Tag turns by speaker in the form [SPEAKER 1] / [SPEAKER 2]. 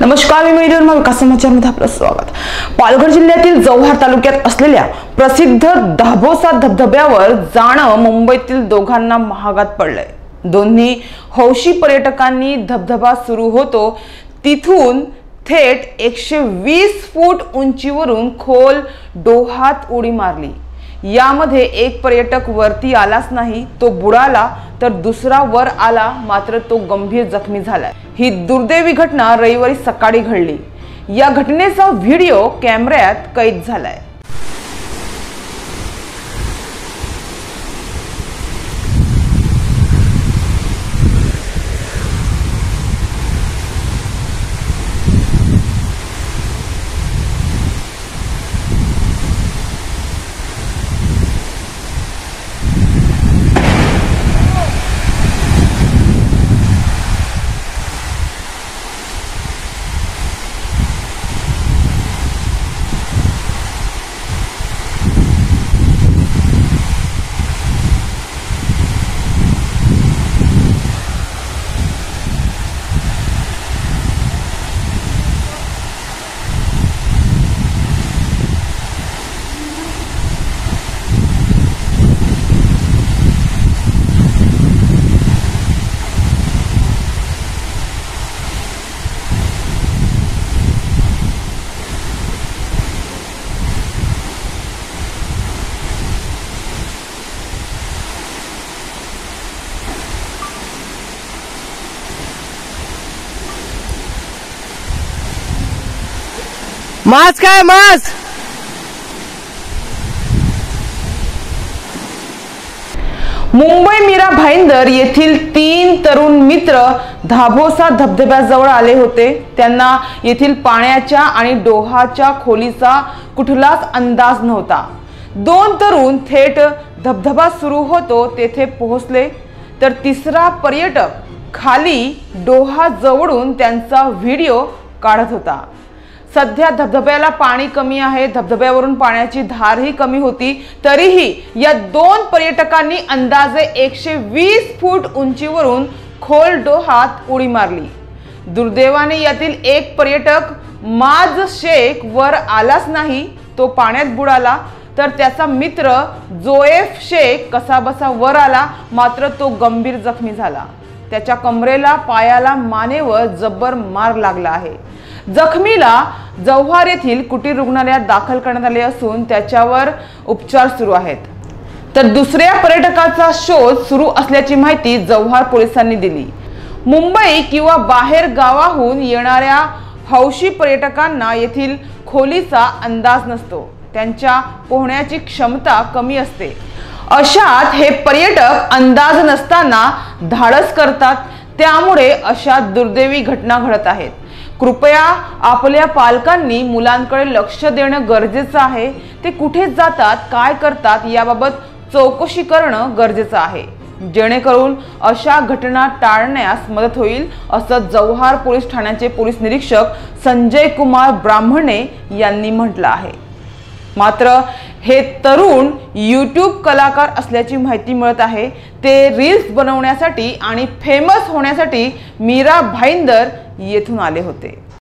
[SPEAKER 1] नमस्कार, मी मयूर विकास समाचारमध्ये आपलं स्वागत। पालघर जिल्ह्यातील जव्हार तालुक्यात असलेल्या प्रसिद्ध दाभोसा धबधब्यावर जाणं मुंबईतील दोघांना महागात पडलंय। दोन्ही हौशी पर्यटकांनी धबधबा सुरू होतो तिथून थेट 120 फूट उंचीवरून खोल डोहात उडी मारली। यामध्ये एक पर्यटक वरती आलाच नाही, तो बुडाला, तर दुसरा वर आला, मात्र तो गंभीर जखमी झालाय। ही दुर्दैवी घटना रविवारी सकाळी घडली। या घटनेचा व्हिडिओ कॅमेऱ्यात कैद झालाय।
[SPEAKER 2] मास काय मास।
[SPEAKER 1] मुंबई मीरा भाईंदर येथील 3 तरुण मित्र दाभोसा धबधब्याजवळ आले होते। त्यांना येथील पाण्याच्या आणि डोहाच्या खोलीचा कुठलाच अंदाज नव्हता। 2 तरुण थेट धबधबा सुरू होतो तेथे पोहोचले, तर तिसरा पर्यटक खाली डोहा जवळून त्यांचा व्हिडिओ काढत होता। सध्या धबधब्याला पाणी कमी आहे, धबधब्यावरून पाण्याची धारही कमी होती, तरीही या 2 पर्यटकांनी अंदाजे 120 फूट उंचीवरून खोल डोहात उडी मारली। दुर्दैवाने यातील एक पर्यटक माज शेख वर आलाच नाही, तो पाण्यात बुडाला, तर त्याचा मित्र जोएफ शेख कसाबसा वर आला, मात्र तो गंभीर जखमी झाला। त्याच्या कमरेला, पायाला, मानेवर जबर मार लागला आहे। जखमीला जव्हार येथील कुटीर रुग्णालयात दाखल करण्यात आले असून त्याच्यावर उपचार सुरू आहेत। तर दुसऱ्या पर्यटकाचा शोध सुरू असल्याची माहिती जव्हार पोलिसांनी दिली। मुंबई किंवा बाहेर गावाहून येणाऱ्या हौशी पर्यटकांना येथील खोलीचा अंदाज नसतो, त्यांच्या पोहण्याची क्षमता कमी असते। अशात हे पर्यटक अंदाज नसताना धाडस करतात, त्यामुळे अशा दुर्दैवी घटना घडत आहेत। कृपया आपल्या पालकांनी मुलांकडे लक्ष देणं गरजेचं आहे। ते कुठे जातात, काय करतात याबाबत चौकशी करणं गरजेचं आहे, जेणेकरून अशा घटना टाळण्यास मदत होईल, असं जव्हार पोलीस ठाण्याचे पोलीस निरीक्षक संजय कुमार ब्राह्मणे यांनी म्हटलं आहे। मात्र हे तरुण यूट्यूब कलाकार असल्याची माहिती मिळत आहे। ते रील्स बनवण्यासाठी आणि फेमस होण्यासाठी मीरा भाईंदर येथून आले होते।